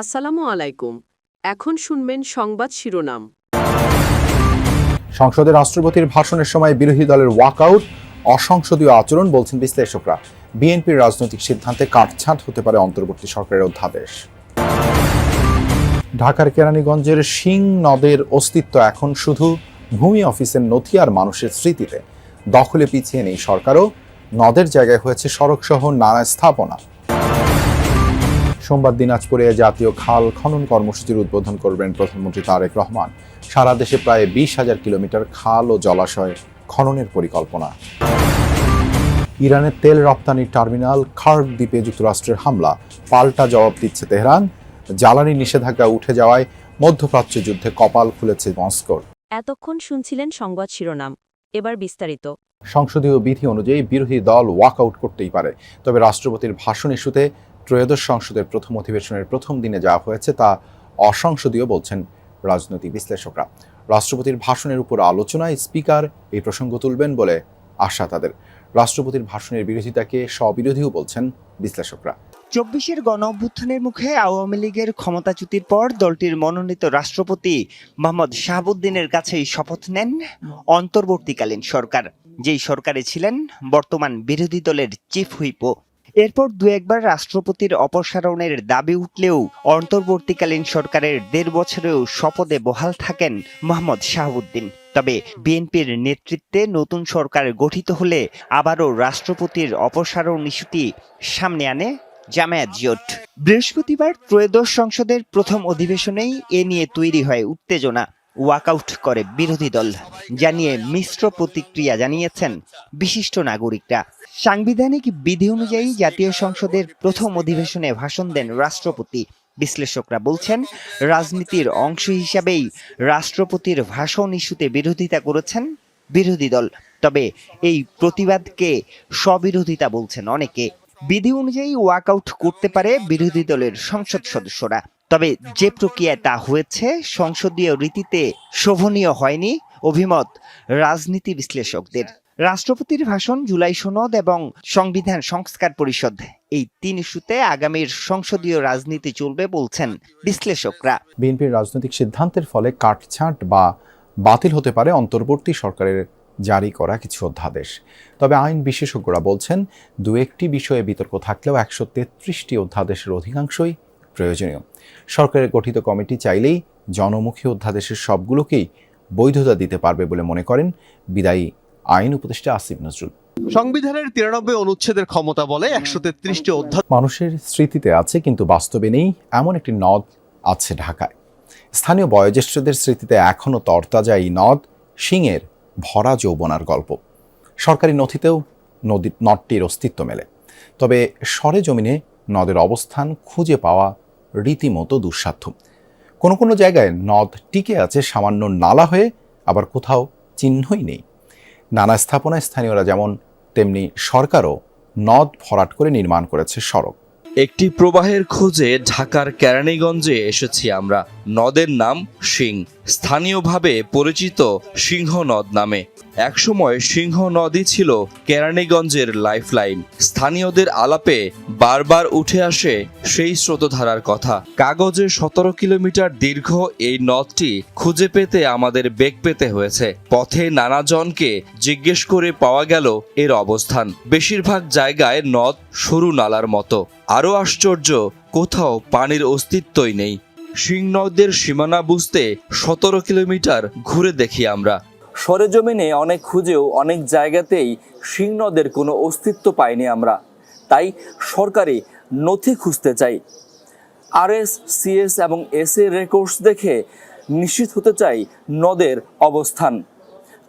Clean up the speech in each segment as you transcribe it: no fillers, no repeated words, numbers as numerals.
আসসালামু আলাইকুম। এখন শুনবেন সংবাদ শিরোনাম। সংসদে রাষ্ট্রপতির ভাষণের সময় বিরোধী দলের ওয়াকআউট অসংসদীয় আচরণ বলছেন বিশ্লেষকরা। বিএনপির রাজনৈতিক সিদ্ধান্তে কাটছাঁট হতে পারে অন্তর্বর্তী সরকারের অধ্যাদেশ। ঢাকার কেরানীগঞ্জের শিং নদের অস্তিত্ব এখন শুধু ভূমি অফিসের নথি আর মানুষের স্মৃতিতে। দখলে পিছিয়ে নেই সরকারও, নদের জায়গায় হয়েছে সড়কসহ নানা স্থাপনা। সোমবার দিনাজপুরে জাতীয় খাল খনন কর্মসূচির উদ্বোধন করবেন প্রধানমন্ত্রী তারেক রহমান। সারা দেশে প্রায় 20,000 কিলোমিটার খাল ও জলাশয় খননের পরিকল্পনা। ইরানের তেল রপ্তানি টার্মিনাল খার্ক দ্বীপে যুক্তরাষ্ট্রের হামলা, পাল্টা জবাব দিচ্ছে তেহরান। জ্বালানি নিষেধাজ্ঞা উঠে যাওয়ায় মধ্যপ্রাচ্য যুদ্ধে কপাল খুলেছে মস্কোর। এতক্ষণ শুনছিলেন সংবাদ শিরোনাম, এবার বিস্তারিত। সংসদীয় বিধি অনুযায়ী বিরোধী দল ওয়াকআউট করতেই পারে, তবে রাষ্ট্রপতির ভাষণ ইস্যুতে ত্রয়োদশ সংসদের প্রথম অধিবেশনের প্রথম দিনে যা হয়েছে তা অসংসদীয় বলছেন রাজনৈতিক বিশ্লেষকরা। রাষ্ট্রপতির ভাষণের উপর আলোচনায় স্পিকার এই প্রসঙ্গ তুলবেন বলে আশা তাদের। রাষ্ট্রপতির ভাষণের বিরোধিতাকে স্ববিরোধীও বলছেন বিশ্লেষকরা। 24-এর গণঅভ্যুত্থানের মুখে আওয়ামী লীগের ক্ষমতাচ্যুতির পর দলটির মনোনীত রাষ্ট্রপতি মোহাম্মদ শাহাবুদ্দিনের কাছেই শপথ নেন অন্তর্বর্তীকালীন সরকার, যেই সরকারে ছিলেন বর্তমান বিরোধী দলের চিফ হুইপও। এরপর দু একবার রাষ্ট্রপতির অপসারণের দাবি উঠলেও অন্তর্বর্তীকালীন সরকারের 1.5 বছরেও শপথে বহাল থাকেন মোহাম্মদ শাহাবুদ্দিন। তবে বিএনপির নেতৃত্বে নতুন সরকার গঠিত হলে আবারও রাষ্ট্রপতির অপসারণ ইস্যুটি সামনে আনে জামায়াত জোট। বৃহস্পতিবার ত্রয়োদশ সংসদের প্রথম অধিবেশনেই এ নিয়ে তৈরি হয় উত্তেজনা। ওয়াকআউট করে বিরোধী দল জানিয়ে মিশ্র প্রতিক্রিয়া জানিয়েছেন বিশিষ্ট নাগরিকরা। সাংবিধানিক বিধি অনুযায়ী জাতীয় সংসদের প্রথম অধিবেশনে ভাষণ দেন রাষ্ট্রপতি। বিশ্লেষকরা বলছেন, রাজনীতির অংশ হিসাবেই রাষ্ট্রপতির ভাষণ ইস্যুতে বিরোধিতা করেছেন বিরোধী দল। তবে এই প্রতিবাদকে স্ববিরোধিতা বলছেন অনেকে। বিধি অনুযায়ী ওয়াকআউট করতে পারে বিরোধী দলের সংসদ সদস্যরা, তবে যে প্রক্রিয়ায় তা হয়েছে সংসদীয় রীতিতে শোভনীয় হয়নি অভিমত রাজনীতি বিশ্লেষকদের। রাষ্ট্রপতির ভাষণ, জুলাই সনদ এবং সংবিধান সংস্কার পরিষদ, এই 3 ইস্যুতে আগামীর সংসদীয় রাজনীতি চলবে বলছেন বিশ্লেষকরা। বিএনপির রাজনৈতিক সিদ্ধান্তের ফলে কাটছাঁট বা বাতিল হতে পারে অন্তর্বর্তী সরকারের জারি করা কিছু অধ্যাদেশ। তবে আইন বিশেষজ্ঞরা বলছেন, 2-1টি বিষয়ে বিতর্ক থাকলেও 133টি অধ্যাদেশের অধিকাংশই প্রয়োজনীয়। সরকারের গঠিত কমিটি চাইলেই জনমুখী অধ্যাদেশের সবগুলোকেই বৈধতা দিতে পারবে বলে মনে করেন বিদায়ী আইন উপদেষ্টা আসিফ নজরুল। সংবিধানের 93 অনুচ্ছেদের ক্ষমতা বলে 133টি অধ্যাদেশ মানুষের স্মৃতিতে আছে, কিন্তু বাস্তবে নেই এমন একটি নদ আছে ঢাকায়। স্থানীয় বয়োজ্যেষ্ঠদের স্মৃতিতে এখনও তরতাজা এই নদ শিংয়ের ভরা যৌবনার গল্প। সরকারি নথিতেও নদটির অস্তিত্ব মেলে, তবে সরেজমিনে নদের অবস্থান খুঁজে পাওয়া রীতিমতো দুঃসাধ্য। কোনো কোনো জায়গায় নদ টিকে আছে সামান্য নালা হয়ে, আবার কোথাও চিহ্নই নেই। নানা স্থাপনায় স্থানীয়রা যেমন তেমনি সরকারও নদ ভরাট করে নির্মাণ করেছে সড়ক। একটি প্রবাহের খোঁজে ঢাকার কেরানীগঞ্জে এসেছি আমরা। নদের নাম শিং, স্থানীয়ভাবে পরিচিত সিংহ নদ নামে। একসময় সিংহ নদই ছিল কেরানীগঞ্জের লাইফলাইন। স্থানীয়দের আলাপে বারবার উঠে আসে সেই স্রোতধারার কথা। কাগজে 17 কিলোমিটার দীর্ঘ এই নদটি খুঁজে পেতে আমাদের বেগ পেতে হয়েছে। পথে নানাজনকে জিজ্ঞেস করে পাওয়া গেল এর অবস্থান। বেশিরভাগ জায়গায় নদ সরু নালার মতো। আরও আশ্চর্য, কোথাও পানির অস্তিত্বই নেই। শিং নদের সীমানা বুঝতে 17 কিলোমিটার ঘুরে দেখি আমরা। সরেজমিনে অনেক খুঁজেও অনেক জায়গাতেই শিং নদের কোনো অস্তিত্ব পাইনি আমরা। তাই সরকারি নথি খুঁজতে চাই। RS, CS এবং SA রেকর্ডস দেখে নিশ্চিত হতে চাই নদের অবস্থান।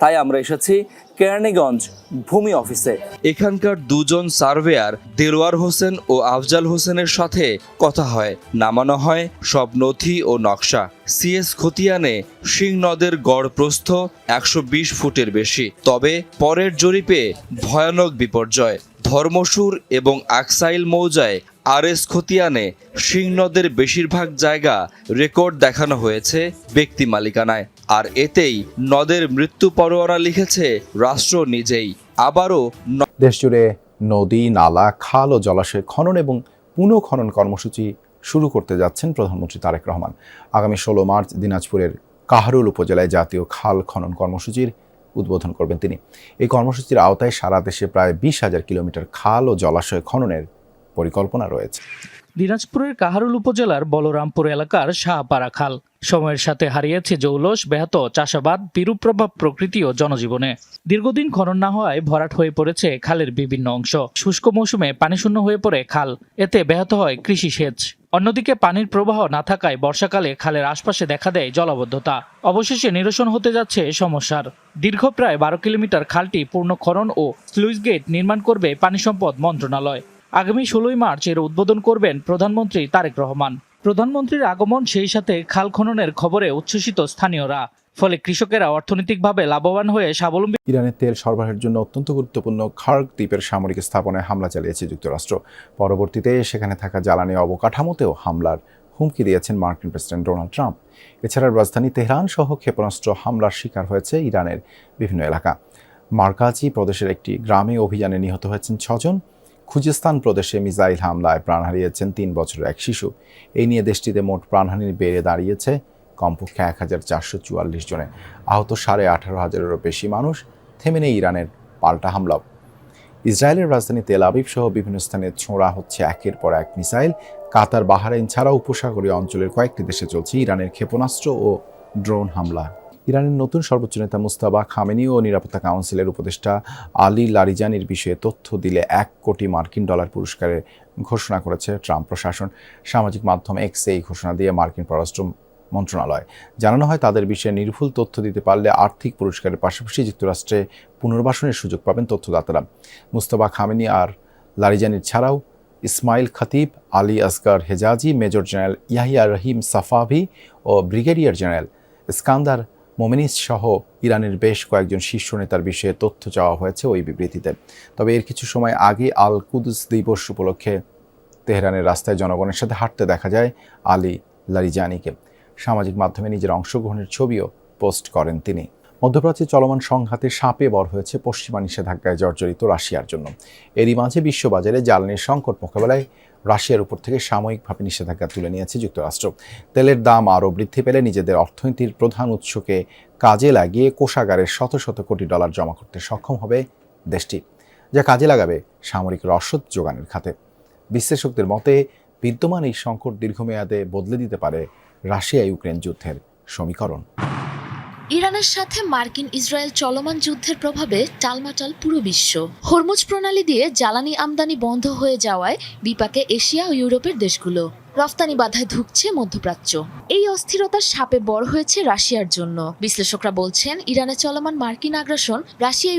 তাই আমরা এসেছি কেরানীগঞ্জ ভূমি অফিসে। এখানকার 2জন সার্ভেয়ার দেলোয়ার হোসেন ও আফজাল হোসেনের সাথে কথা হয়। নামানো হয় সব নথি ও নকশা। CS খতিয়ানে শিং নদের গড় প্রস্থ 120 ফুটের বেশি। তবে পরের জরিপে ভয়ানক বিপর্যয়। ধর্মসুর এবং আকসাইল মৌজায় RS খতিয়ানে শিং নদের বেশিরভাগ জায়গা রেকর্ড দেখানো হয়েছে ব্যক্তি মালিকানায়, আর এতেই নদের মৃত্যু পরোয়ানা লিখেছে রাষ্ট্র নিজেই। আবারও দেশজুড়ে নদী, নালা, খাল ও জলাশয় খনন এবং পুনঃখনন কর্মসূচি শুরু করতে যাচ্ছেন প্রধানমন্ত্রী তারেক রহমান। আগামী 16 মার্চ দিনাজপুরের কাহারুল উপজেলায় জাতীয় খাল খনন কর্মসূচির উদ্বোধন করবেন তিনি। এই কর্মসূচির আওতায় সারা দেশে প্রায় 20,000 কিলোমিটার খাল ও জলাশয় খননের পরিকল্পনা রয়েছে। দিনাজপুরের কাহারুল উপজেলার বলরামপুর এলাকার শাহপাড়া খাল সময়ের সাথে হারিয়েছে জৌলস, ব্যাহত চাষাবাদ, বিরূপ প্রভাব প্রকৃতি ও জনজীবনে। দীর্ঘদিন খনন না হওয়ায় ভরাট হয়ে পড়েছে খালের বিভিন্ন অংশ। শুষ্ক মৌসুমে পানিশূন্য হয়ে পড়ে খাল, এতে ব্যাহত হয় কৃষি সেচ। অন্যদিকে পানির প্রবাহ না থাকায় বর্ষাকালে খালের আশপাশে দেখা দেয় জলাবদ্ধতা। অবশেষে নিরসন হতে যাচ্ছে সমস্যার। দীর্ঘ প্রায় 12 কিলোমিটার খালটি পূর্ণ খনন ও স্লুইস গেট নির্মাণ করবে পানি সম্পদ মন্ত্রণালয়। আগামী 16 মার্চ এর উদ্বোধন করবেন প্রধানমন্ত্রী তারেক রহমান। প্রধানমন্ত্রীর আগমন, সেই সাথে খাল খননের খবরে উচ্ছ্বসিত স্থানীয়রা। ফলে কৃষকেরা অর্থনৈতিকভাবে লাভবান হয়ে স্বাবলম্বী। ইরানের তেল সরবরাহের জন্য অত্যন্ত গুরুত্বপূর্ণ খার্গ দ্বীপের সামরিক স্থাপনায় হামলা চালিয়েছে যুক্তরাষ্ট্র। পরবর্তীতে সেখানে থাকা জ্বালানি অবকাঠামোতেও হামলার হুমকি দিয়েছেন মার্কিন প্রেসিডেন্ট ডোনাল্ড ট্রাম্প। এছাড়া রাজধানী তেহরান সহ ক্ষেপণাস্ত্র হামলার শিকার হয়েছে ইরানের বিভিন্ন এলাকা। মার্কাজি প্রদেশের একটি গ্রামে অভিযানে নিহত হয়েছেন 6 জন। খুজিস্তান প্রদেশে মিসাইল হামলায় প্রাণ হারিয়েছেন 3 বছরের এক শিশু। এই নিয়ে দেশটিতে মোট প্রাণহানি বেড়ে দাঁড়িয়েছে কমপক্ষে 1444 জনে। আহত 18,500-এরও বেশি মানুষ। থেমে নেই ইরানের পাল্টা হামলা। ইসরায়েলের রাজধানী তেল আবিব সহ বিভিন্ন স্থানে ছোঁড়া হচ্ছে একের পর এক মিসাইল। কাতার, বাহরাইন ছাড়াও উপসাগরীয় অঞ্চলের কয়েকটি দেশে চলছে ইরানের ক্ষেপণাস্ত্র ও ড্রোন হামলা। ইরানের নতুন সর্বোচ্চ নেতা মুস্তাবা খামেনি ও নিরাপত্তা কাউন্সিলের উপদেষ্টা আলী লারিজানির বিষয়ে তথ্য দিলে $1 কোটি মার্কিন পুরস্কারের ঘোষণা করেছে ট্রাম্প প্রশাসন। সামাজিক মাধ্যম এক্সে এই ঘোষণা দিয়ে মার্কিন পররাষ্ট্র মন্ত্রণালয় জানানো হয়, তাদের বিষয়ে নির্ভুল তথ্য দিতে পারলে আর্থিক পুরস্কারের পাশাপাশি যুক্তরাষ্ট্রে পুনর্বাসনের সুযোগ পাবেন তথ্যদাতারা। মুস্তাবা খামেনি আর লারিজানির ছাড়াও ইসমাইল খতিব, আলী আসগার হেজাজি, মেজর জেনারেল ইয়াহিয়া রহিম সাফাভি ও ব্রিগেডিয়ার জেনারেল ইস্কান্দার মোমেনিস সহ ইরানের বেশ কয়েকজন শীর্ষ নেতার বিষয়ে তথ্য চাওয়া হয়েছে ওই বিবৃতিতে। তবে এর কিছু সময় আগে আল কুদস দিবস উপলক্ষে তেহরানের রাস্তায় জনগণের সাথে হাঁটতে দেখা যায় আলী লারিজানিকে। সামাজিক মাধ্যমে নিজের অংশগ্রহণের ছবিও পোস্ট করেন তিনি। মধ্যপ্রাচ্যে চলমান সংঘাতে সাপে বর হয়েছে পশ্চিমা নিষেধাজ্ঞায় জর্জরিত রাশিয়ার জন্য। এরই মাঝে বিশ্ববাজারে জ্বালানির সংকট মোকাবেলায় রাশিয়ার উপর থেকে সাময়িকভাবে নিষেধাজ্ঞা তুলে নিয়েছে যুক্তরাষ্ট্র। তেলের দাম আরও বৃদ্ধি পেলে নিজেদের অর্থনীতির প্রধান উৎসকে কাজে লাগিয়ে কোষাগারে শত শত কোটি ডলার জমা করতে সক্ষম হবে দেশটি, যা কাজে লাগাবে সামরিক রসদ যোগানের খাতে। বিশ্লেষকদের মতে বিদ্যমান এই সংকট দীর্ঘমেয়াদে বদলে দিতে পারে রাশিয়া ইউক্রেন যুদ্ধের সমীকরণ। ইরানের সাথে মার্কিন ইসরায়েল চলমান যুদ্ধের প্রভাবে টালমাটাল পুরো বিশ্ব। হরমুজ প্রণালী দিয়ে জ্বালানি আমদানি বন্ধ হয়ে যাওয়ায় বিপাকে এশিয়া ও ইউরোপের দেশগুলো। রফতানি বাধায় ধুঁকছে মধ্যপ্রাচ্য। এই অস্থিরতার সাপে বড় হয়েছে রাশিয়ার জন্য। বিশ্লেষকরা বলছেন, ইরানে চলমান মার্কিন আগ্রাসন রাশিয়া